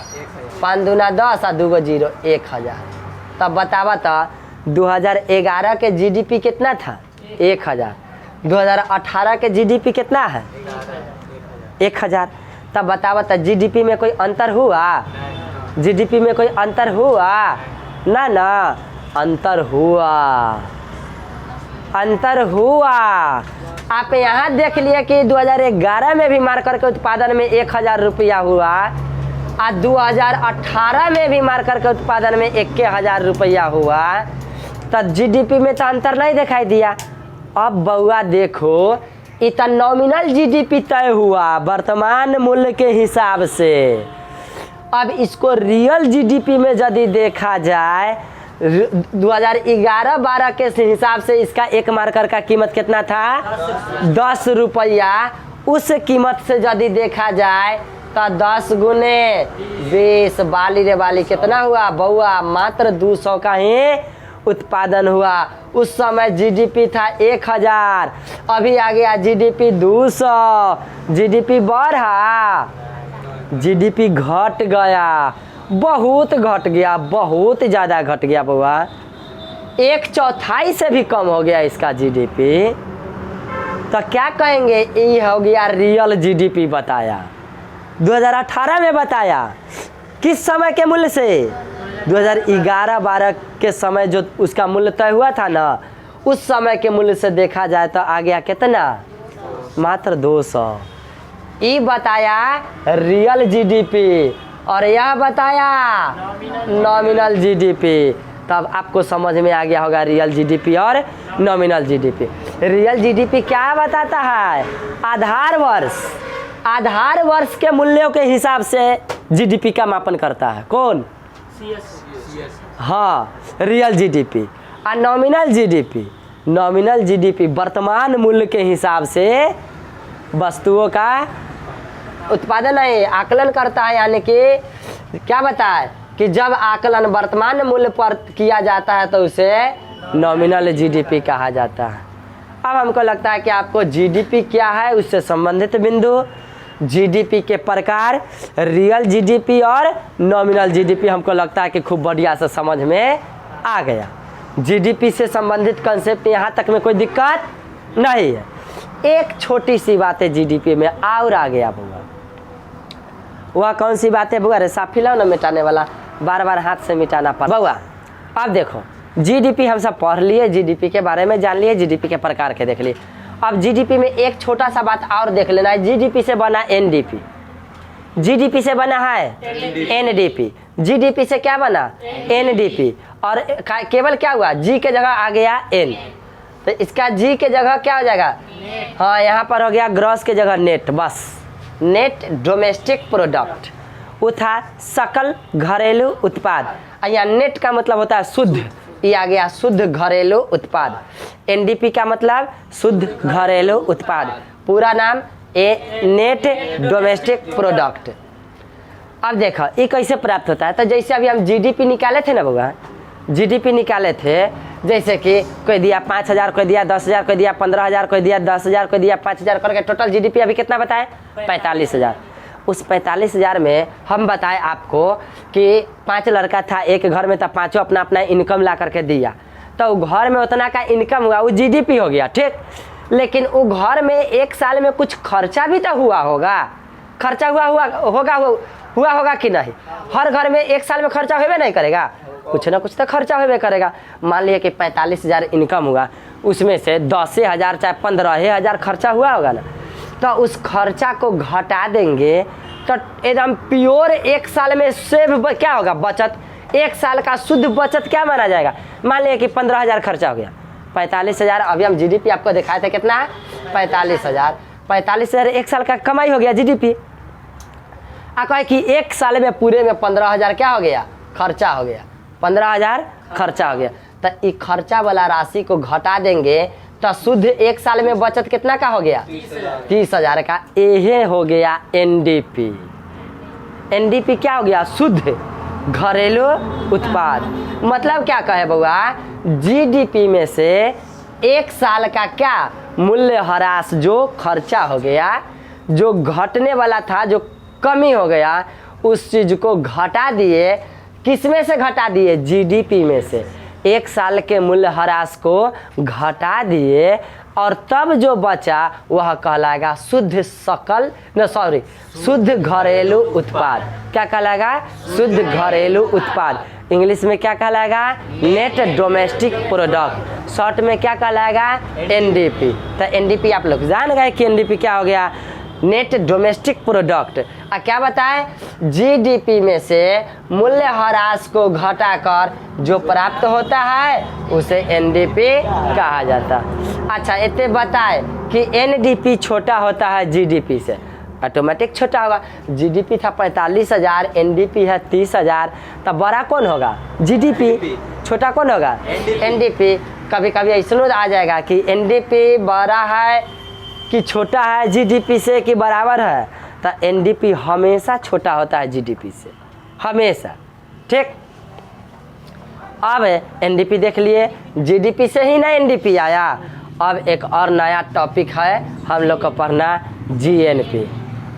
5 दूना 10 और 2 0 1000। तब बतावा तो 2011 के जीडीपी कितना था? 1000। 2018 के जीडीपी कितना है? 1000। तब बतावा तो जीडीपी में कोई अंतर हुआ? जीडीपी में कोई अंतर हुआ? ना ना, अंतर हुआ। अंतर हुआ। आप यहाँ देख लिया कि 2011 में भी मार्कर के उत्पादन में 1000 रुपया हुआ और 2018 में भी मार्कर के उत्पादन में 1000 रुपया हुआ। तो जीडीपी में तो अंतर नहीं दिखाई दिया। अब बउआ देखो इतना नॉमिनल जीडीपी तय हुआ वर्तमान मूल्य के हिसाब से। अब इसको रियल जीडीपी में यदि देखा जाए 2011-12 के हिसाब से इसका एक मार्कर का कीमत कितना था? 10 रुपया। उस कीमत से यदि देखा जाए तो 10 गुने 20 बाली रे बाली कितना हुआ बउआ? मात्र 200 का ही उत्पादन हुआ। उस समय जीडीपी था 1000, अभी आ गया जीडीपी 200। जीडीपी बढ़ा, जीडीपी घट गया, बहुत घट गया, बहुत ज़्यादा घट गया बउआ। 1/4 से भी कम हो गया इसका जीडीपी। तो क्या कहेंगे? ये हो गया रियल जीडीपी बताया 2018 में। बताया किस समय के मूल्य से? 2011-12 के समय जो उसका मूल्य तय हुआ था ना, उस समय के मूल्य से देखा जाए तो आ गया कितना? मात्र 200। ये बताया रियल जीडीपी और यह बताया नॉमिनल जीडीपी। तब आपको समझ में आ गया होगा रियल जीडीपी और नॉमिनल जीडीपी। रियल जीडीपी क्या बताता है? आधार वर्ष। आधार वर्ष के मूल्यों के हिसाब से जीडीपी का मापन करता है। कौन? हाँ, रियल जीडीपी। और नॉमिनल जीडीपी, नॉमिनल जीडीपी वर्तमान मूल्य के हिसाब से वस्तुओं का उत्पादन है, आकलन करता है। यानी कि क्या बताए कि जब आकलन वर्तमान मूल्य पर किया जाता है तो उसे नॉमिनल जीडीपी कहा जाता है। अब हमको लगता है कि आपको जीडीपी क्या है उससे संबंधित बिंदु, जीडीपी के प्रकार, रियल जीडीपी और नॉमिनल जीडीपी हमको लगता है कि खूब बढ़िया से समझ में आ गया। जीडीपी से संबंधित कंसेप्ट यहाँ तक में कोई दिक्कत नहीं है। एक छोटी सी बात है जीडीपी में और आ गया बुआ। वह कौन सी बात है बुआ? रे साफी लाओ ना मिटाने वाला, बार बार हाथ से मिटाना पड़ा बुआ। अब देखो जीडीपी हम सब पढ़ लिए, जीडीपी के बारे में जान लिए, जीडीपी के प्रकार के देख लिए। अब जीडीपी में एक छोटा सा बात और देख लेना है। जीडीपी से बना एनडीपी, जीडीपी से बना है एनडीपी, जीडीपी से क्या बना? एनडीपी। और केवल क्या हुआ? जी के जगह आ गया एन, तो इसका जी के जगह क्या हो जाएगा? हाँ, यहाँ पर हो गया ग्रॉस के जगह नेट, बस नेट डोमेस्टिक प्रोडक्ट। वो था सकल घरेलू उत्पाद। यहाँ नेट का मतलब होता है शुद्ध, ये आ गया शुद्ध घरेलू उत्पाद। एनडीपी का मतलब शुद्ध घरेलू उत्पाद, पूरा नाम नेट डोमेस्टिक प्रोडक्ट। अब देखो ये कैसे प्राप्त होता है। तो जैसे अभी हम जीडीपी निकाले थे ना बउआ, जीडीपी निकाले थे, जैसे कि कोई दिया 5000, कोई दिया 10,000, कोई दिया 15,000, कोई दिया 10,000, कोई दिया 5,000 करके टोटल जीडीपी अभी कितना बताए? 45,000। उस 45,000 में हम बताए आपको कि 5 लड़का था एक घर में, तो पाँचों अपना अपना इनकम ला करके दिया। तो घर में उतना का इनकम हुआ, वो जीडीपी हो गया, ठीक। लेकिन वो घर में एक साल में कुछ खर्चा भी तो हुआ होगा, खर्चा हुआ होगा कि नहीं। हर घर में एक साल में खर्चा होबे नहीं करेगा, कुछ ना कुछ तो खर्चा होबे करेगा। मान लिया कि 45,000 इनकम हुआ, उसमें से 10,000 चाहे 15,000 खर्चा हुआ होगा ना, तो उस खर्चा को घटा देंगे तो एकदम प्योर एक साल में सेव क्या होगा, बचत। एक साल का शुद्ध बचत क्या माना जाएगा। मान लिया कि 15,000 खर्चा हो गया, 45,000 अभी हम जीडीपी आपको दिखाए थे कितना, 45,000 एक साल का कमाई हो गया जीडीपी। आप कहे कि एक साल में पूरे में 15,000 क्या हो गया, खर्चा हो गया, 15,000 खर्चा हो गया। तो ये खर्चा वाला राशि को घटा देंगे तो शुद्ध एक साल में बचत कितना का हो गया, 30,000 का। यही हो गया एनडीपी। एनडीपी क्या हो गया, शुद्ध घरेलू उत्पाद। मतलब क्या कहे बउआ, जीडीपी में से एक साल का क्या मूल्यह्रास, जो खर्चा हो गया, जो घटने वाला था, जो कमी हो गया, उस चीज को घटा दिए। किस में से घटा दिए, जीडीपी में से। एक साल के मूल्यह्रास को घटा दिए और तब जो बचा वह कहलाएगा शुद्ध घरेलू उत्पाद। क्या कहलाएगा, शुद्ध घरेलू उत्पाद। इंग्लिश में क्या कहलाएगा, नेट डोमेस्टिक प्रोडक्ट। शॉर्ट में क्या कहलाएगा, एनडीपी। तो एनडीपी आप लोग जान गए कि एनडीपी क्या हो गया, नेट डोमेस्टिक प्रोडक्ट। क्या बताए, जीडीपी में से मूल्यह्रास को घटाकर जो प्राप्त होता है उसे एनडीपी कहा जाता है। अच्छा, इतने बताए कि एनडीपी छोटा होता है जीडीपी से, ऑटोमेटिक छोटा होगा। जीडीपी था 45,000, एनडीपी है 30,000, तब बड़ा कौन होगा, जीडीपी। छोटा कौन होगा, एनडीपी। कभी कभी ऐसा आ जाएगा कि एनडीपी बड़ा है कि छोटा है जीडीपी से कि बराबर है, तो एनडीपी हमेशा छोटा होता है जीडीपी से, हमेशा, ठीक। अब एनडीपी देख लिए, जीडीपी से ही ना एनडीपी आया। अब एक और नया टॉपिक है हम लोग को पढ़ना, जीएनपी।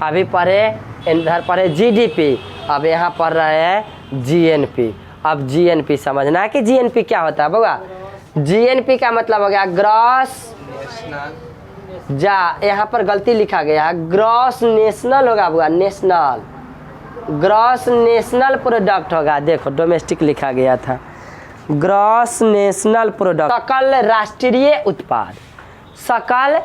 अभी पढ़े, इधर पढ़े जीडीपी, अब यहाँ पढ़ रहे हैं जीएनपी। अब जीएनपी समझना है कि जीएनपी क्या होता है बउआ। जीएनपी का मतलब हो गया ग्रॉस, यहाँ पर गलती लिखा गया है, ग्रॉस नेशनल होगा बुआ, नेशनल, ग्रॉस नेशनल प्रोडक्ट होगा। देखो डोमेस्टिक लिखा गया था, ग्रॉस नेशनल प्रोडक्ट, सकल राष्ट्रीय उत्पाद, सकल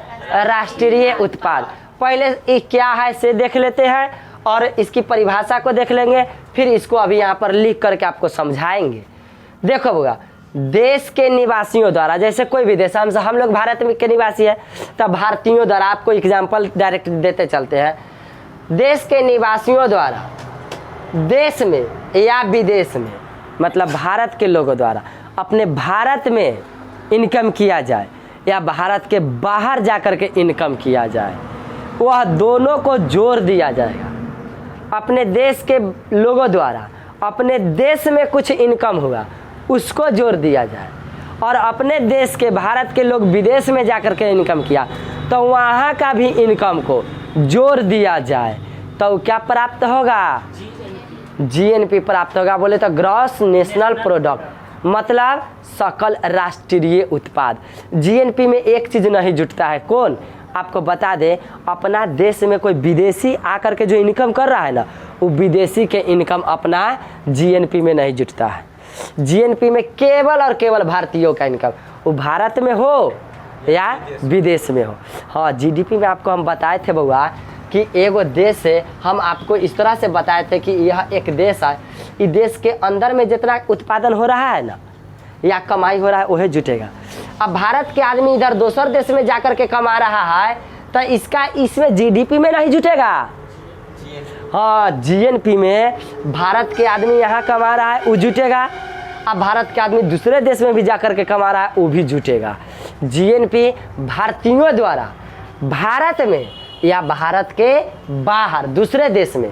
राष्ट्रीय उत्पाद। पहले ये क्या है से देख लेते हैं और इसकी परिभाषा को देख लेंगे, फिर इसको अभी यहाँ पर लिख करके आपको समझाएंगे। देखो बुआ, देश के निवासियों द्वारा, जैसे कोई भी देश, हम लोग भारत में के निवासी है, तब भारतीयों द्वारा, आपको एग्जाम्पल डायरेक्ट देते चलते हैं। देश के निवासियों द्वारा देश में या विदेश में, मतलब भारत के लोगों द्वारा अपने भारत में इनकम किया जाए या भारत के बाहर जाकर के इनकम किया जाए, वह दोनों को जोड़ दिया जाएगा। अपने देश के लोगों द्वारा अपने देश में कुछ इनकम हुआ, उसको जोड़ दिया जाए, और अपने देश के, भारत के लोग विदेश में जाकर के इनकम किया तो वहाँ का भी इनकम को जोड़ दिया जाए, तो क्या प्राप्त होगा, जीएनपी प्राप्त होगा। बोले तो ग्रॉस नेशनल प्रोडक्ट, मतलब सकल राष्ट्रीय उत्पाद। जीएनपी में एक चीज नहीं जुटता है, कौन, आपको बता दे, अपना देश में कोई विदेशी आकर के जो इनकम कर रहा है ना, वो विदेशी के इनकम अपना जीएनपी में नहीं जुटता है। जीएनपी में केवल और केवल भारतीयों का इनकम, वो भारत में हो या विदेश में हो। हाँ, जीडीपी में आपको हम बताए थे बउआ कि एगो देश है, हम आपको इस तरह से बताए थे कि यह एक देश है, इस देश के अंदर में जितना उत्पादन हो रहा है ना या कमाई हो रहा है वही जुटेगा। अब भारत के आदमी इधर दूसर देश में जाकर के कमा रहा है तो इसमें जीडीपी में नहीं जुटेगा। हाँ, जीएनपी में भारत के आदमी यहाँ कमा रहा है वो जुटेगा, अब भारत के आदमी दूसरे देश में भी जाकर के कमा रहा है वो भी जुटेगा। जीएनपी भारतीयों द्वारा भारत में या भारत के बाहर दूसरे देश में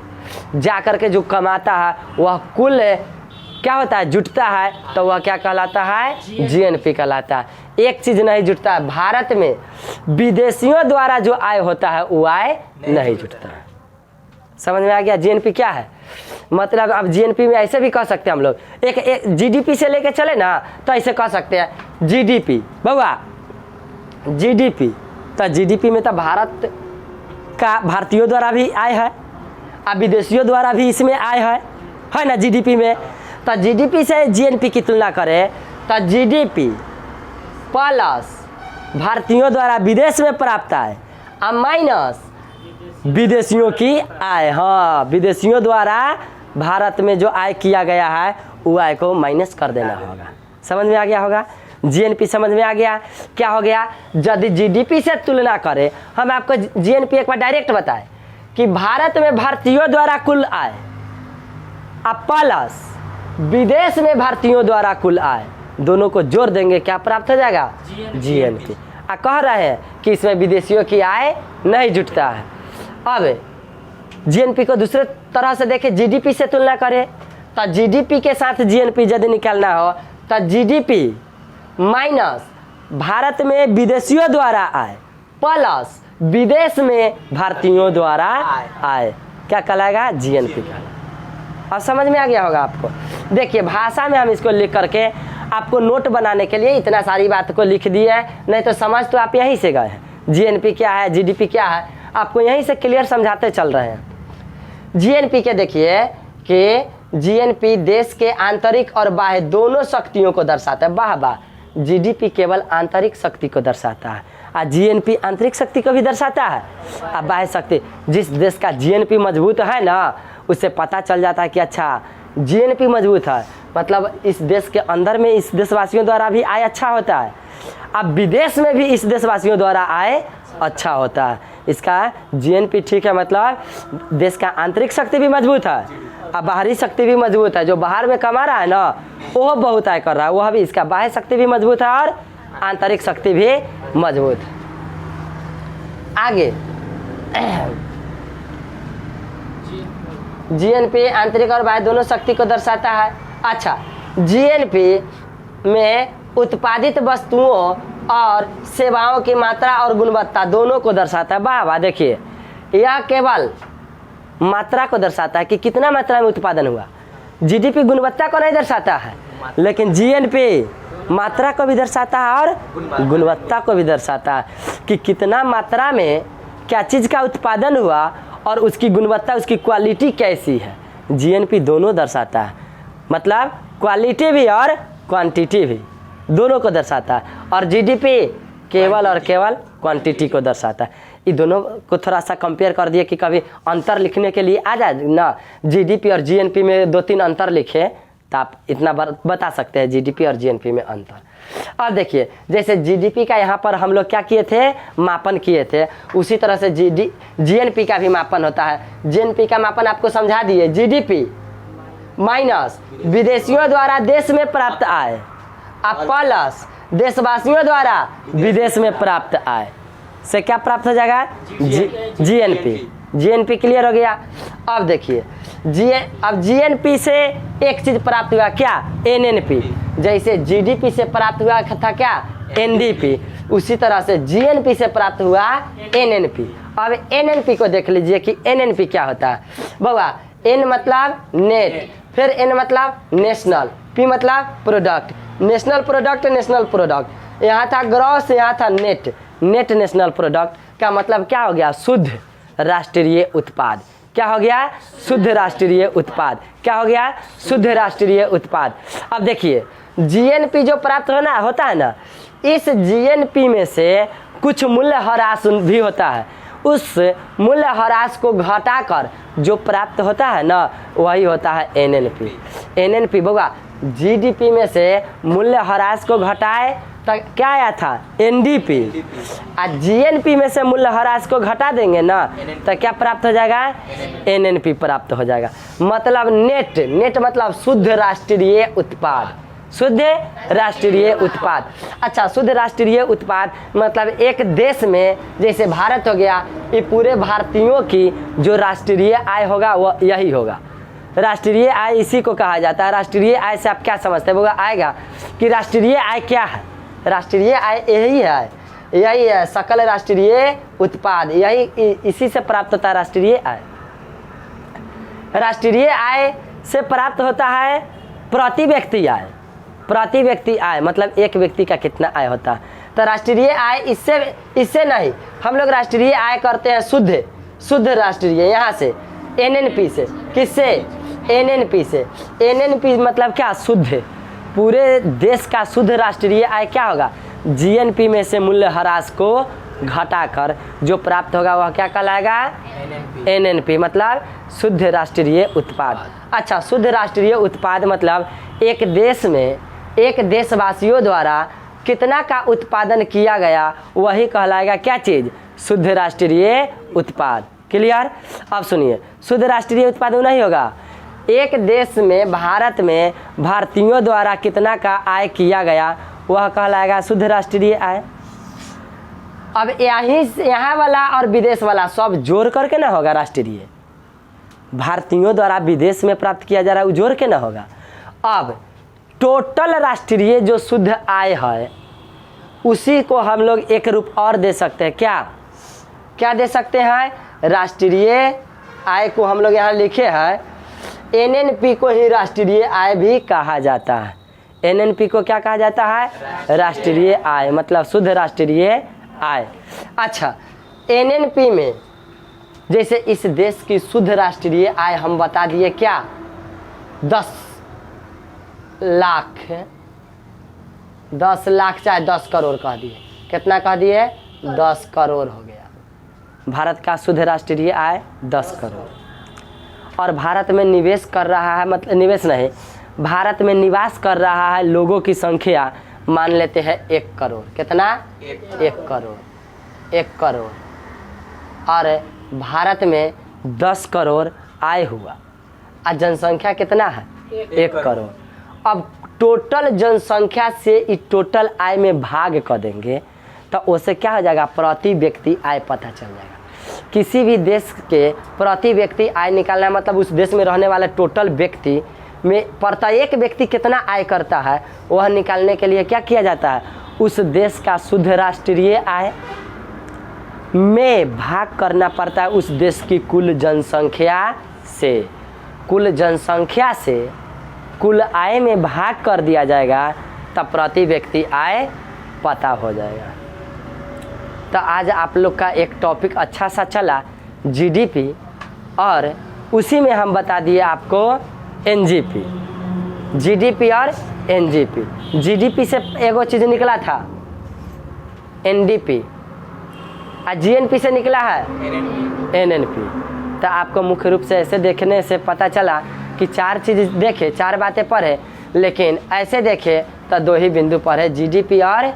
जाकर के जो कमाता है वह कुल क्या होता है, जुटता है, तो वह क्या कहलाता है, जीएनपी कहलाता है। एक चीज नहीं जुटता है, भारत में विदेशियों द्वारा जो आय होता है वो आय नहीं जुटता है। समझ में आ गया? जीएनपी क्या है? मतलब अब जीएनपी में ऐसे भी कह सकते हैं हम लोग, एक जीडीपी से लेके चले ना तो ऐसे कह सकते हैं जीडीपी। बउआ जीडीपी, तो जीडीपी में तो भारत का भारतीयों द्वारा भी आय है, अब विदेशियों द्वारा भी इसमें आय है ना जीडीपी में। तो जीडीपी से जीएनपी की तुलना करें तो जीडीपी प्लस भारतीयों द्वारा विदेश में प्राप्त आय और माइनस विदेशियों की आय। हाँ, विदेशियों द्वारा भारत में जो आय किया गया है वो आय को माइनस कर देना होगा। समझ में आ गया होगा? जीएनपी समझ में आ गया? क्या हो गया? यदि जीडीपी से तुलना करें, हम आपको जीएनपी एक बार डायरेक्ट बताएं कि भारत में भारतीयों द्वारा कुल आय अब प्लस विदेश में भारतीयों द्वारा कुल आय, दोनों को जोड़ देंगे, क्या प्राप्त हो जाएगा? जीएनपी। कह रहे हैं कि इसमें विदेशियों की आय नहीं जुटता है। अब जीएनपी को दूसरे तरह से देखें, जीडीपी से तुलना करें तो जीडीपी के साथ जीएनपी यदि निकालना हो तो जीडीपी माइनस भारत में विदेशियों द्वारा आय प्लस विदेश में भारतीयों द्वारा आय, क्या कहलाएगा? जीएनपी कहलाएगा। अब समझ में आ गया होगा आपको? देखिए भाषा में हम इसको लिख करके आपको नोट बनाने के लिए इतना सारी बात को लिख दिया है, नहीं तो समझ तो आप यहीं से गए हैं। जीएनपी क्या है, जीडीपी क्या है, आपको यहीं से क्लियर समझाते चल रहे हैं। जीएनपी के देखिए कि जीएनपी देश के आंतरिक और बाह्य दोनों शक्तियों को दर्शाता है। वाह वाह, जीडीपी केवल आंतरिक शक्ति को दर्शाता है और जीएनपी आंतरिक शक्ति को भी दर्शाता है और बाह्य शक्ति। जिस देश का जीएनपी मजबूत है ना, उससे पता चल जाता है कि अच्छा जीएनपी मजबूत है, मतलब इस देश के अंदर में इस देशवासियों द्वारा भी आय अच्छा होता है, अब विदेश में भी इस देशवासियों द्वारा आय अच्छा होता है। इसका जीएनपी ठीक है, मतलब देश का आंतरिक शक्ति भी मजबूत है और बाहरी शक्ति भी मजबूत है। जो बाहर में कमा रहा है ना वो बहुत आय कर रहा है, वह भी इसका बाह्य शक्ति भी मजबूत है और आंतरिक शक्ति भी मजबूत है। आगे जीएनपी आंतरिक और बाह्य दोनों शक्ति को दर्शाता है। अच्छा, जीएनपी में उत्पादित वस्तुओं और सेवाओं की मात्रा और गुणवत्ता दोनों को दर्शाता है। वाह वाह, देखिए यह केवल मात्रा को दर्शाता है कि कितना मात्रा में उत्पादन हुआ। जीडीपी गुणवत्ता को नहीं दर्शाता है, लेकिन जीएनपी मात्रा को भी दर्शाता है और गुणवत्ता को भी दर्शाता है कि कितना मात्रा में क्या चीज़ का उत्पादन हुआ और उसकी गुणवत्ता, उसकी क्वालिटी कैसी है। जीएनपी दोनों दर्शाता है, मतलब क्वालिटी भी और क्वांटिटी भी दोनों को दर्शाता है। और जीडीपी केवल और केवल क्वांटिटी को दर्शाता है। ये दोनों को थोड़ा सा कंपेयर कर दिए कि कभी अंतर लिखने के लिए आ जाए ना, जीडीपी और जीएनपी में 2-3 अंतर लिखे तो आप इतना बता सकते हैं जीडीपी और जीएनपी में अंतर। अब देखिए जैसे जीडीपी का यहाँ पर हम लोग क्या किए थे, मापन किए थे, उसी तरह से जीएनपी का भी मापन होता है। जीएनपी का मापन आपको समझा दिए, जीडीपी माइनस विदेशियों द्वारा देश में प्राप्त आय प्लस देशवासियों द्वारा विदेश में प्राप्त आय से क्या प्राप्त हो जाएगा? जीएनपी। जीएनपी क्लियर हो गया। अब देखिए अब जीएनपी से एक चीज प्राप्त हुआ, क्या? एनएनपी। जैसे जीडीपी से प्राप्त हुआ था क्या? एनडीपी, उसी तरह से जीएनपी से प्राप्त हुआ एनएनपी। अब एनएनपी को देख लीजिए कि एनएनपी क्या होता है। बाबा एन मतलब नेट, फिर एन मतलब नेशनल, पी मतलब product, national product, national product, यहाँ था ग्रॉस, यहाँ था नेट, नेट नेशनल प्रोडक्ट का मतलब क्या हो गया? शुद्ध राष्ट्रीय उत्पाद। क्या हो गया? शुद्ध राष्ट्रीय उत्पाद। क्या हो गया? शुद्ध राष्ट्रीय उत्पाद। अब देखिए जीएनपी जो प्राप्त होता है ना, इस जीएनपी में से कुछ मूल्य ह्रास भी होता है। उस मूल्य ह्रास को घटाकर जो प्राप्त होता है ना, वही होता है एनएनपी। एनएनपी होगा जीडीपी में से मूल्य ह्रास को घटाए तो क्या आया था? एनडीपी। और जीएनपी में से मूल्य ह्रास को घटा देंगे ना तो क्या प्राप्त हो जाएगा? एनएनपी प्राप्त हो जाएगा। मतलब नेट, नेट मतलब शुद्ध राष्ट्रीय उत्पाद, शुद्ध राष्ट्रीय उत्पाद। अच्छा, शुद्ध राष्ट्रीय उत्पाद मतलब एक देश में जैसे भारत हो गया, ये पूरे भारतीयों की जो राष्ट्रीय आय होगा वो यही होगा। राष्ट्रीय आय इसी को कहा जाता है। राष्ट्रीय आय से आप क्या समझते हैं? वो आएगा कि राष्ट्रीय आय क्या है? राष्ट्रीय आय यही है, यही है सकल राष्ट्रीय उत्पाद, यही इसी से प्राप्त होता है राष्ट्रीय आय। राष्ट्रीय आय से प्राप्त होता है प्रति व्यक्ति आय। प्रति व्यक्ति आय मतलब एक व्यक्ति का कितना आय होता है। तो राष्ट्रीय आय इससे नहीं, हम लोग राष्ट्रीय आय करते हैं शुद्ध राष्ट्रीय, यहाँ से एनएनपी से। किससे? एनएनपी से। एनएनपी मतलब क्या? शुद्ध। पूरे देश का शुद्ध राष्ट्रीय आय क्या होगा? जीएनपी में से मूल्यह्रास को घटाकर जो प्राप्त होगा वह क्या कहलाएगा? एनएनपी मतलब शुद्ध राष्ट्रीय उत्पाद। अच्छा, शुद्ध राष्ट्रीय उत्पाद मतलब एक देश में एक देशवासियों द्वारा कितना का उत्पादन किया गया वही कहलाएगा क्या चीज़? शुद्ध राष्ट्रीय उत्पाद। क्लियर? अब सुनिए, शुद्ध राष्ट्रीय उत्पाद नहीं होगा, एक देश में भारत में भारतीयों द्वारा कितना का आय किया गया वह कहलाएगा शुद्ध राष्ट्रीय आय। अब यहाँ वाला और विदेश वाला सब जोड़ करके ना होगा राष्ट्रीय। भारतीयों द्वारा विदेश में प्राप्त किया जा रहा है वो जोड़ के ना होगा। अब टोटल राष्ट्रीय जो शुद्ध आय है उसी को हम लोग एक रूप और दे सकते हैं। क्या दे सकते हैं? राष्ट्रीय आय को हम लोग यहाँ लिखे हैं, एनएनपी को ही राष्ट्रीय आय भी कहा जाता है। एनएनपी को क्या कहा जाता है? राष्ट्रीय आय मतलब शुद्ध राष्ट्रीय आय। अच्छा, एनएनपी में जैसे इस देश की शुद्ध राष्ट्रीय आय हम बता दिए क्या? 10 लाख चाहे 10 करोड़ कह दिए। कितना कह दिए? 10 करोड़ हो गया। भारत का शुद्ध राष्ट्रीय आय 10 करोड़। और भारत में निवेश कर रहा है, मतलब निवेश नहीं, भारत में निवास कर रहा है लोगों की संख्या मान लेते हैं 1 करोड़। कितना? 1 करोड़। 1 करोड़ और भारत में 10 करोड़ आय हुआ और जनसंख्या कितना है? 1 करोड़। अब टोटल जनसंख्या से इस टोटल आय में भाग कर देंगे तो उससे क्या हो जाएगा? प्रति व्यक्ति आय पता चल जाएगा। किसी भी देश के प्रति व्यक्ति आय निकालना मतलब उस देश में रहने वाले टोटल व्यक्ति में प्रत्येक व्यक्ति कितना आय करता है वह निकालने के लिए क्या किया जाता है? उस देश का शुद्ध राष्ट्रीय आय में भाग करना पड़ता है उस देश की कुल जनसंख्या से। कुल जनसंख्या से कुल आय में भाग कर दिया जाएगा तब प्रति व्यक्ति आय पता हो जाएगा। तो आज आप लोग का एक टॉपिक अच्छा सा चला जीडीपी, और उसी में हम बता दिए आपको एनजीपी। जीडीपी और एनजीपी। जीडीपी से एगो चीज़ निकला था एनडीपी, और जीएनपी से निकला है एनएनपी। तो आपको मुख्य रूप से ऐसे देखने से पता चला कि 4 चीज़ देखे, 4 बातें पढ़े, लेकिन ऐसे देखे तो 2 ही बिंदु पढ़े, जीडीपी और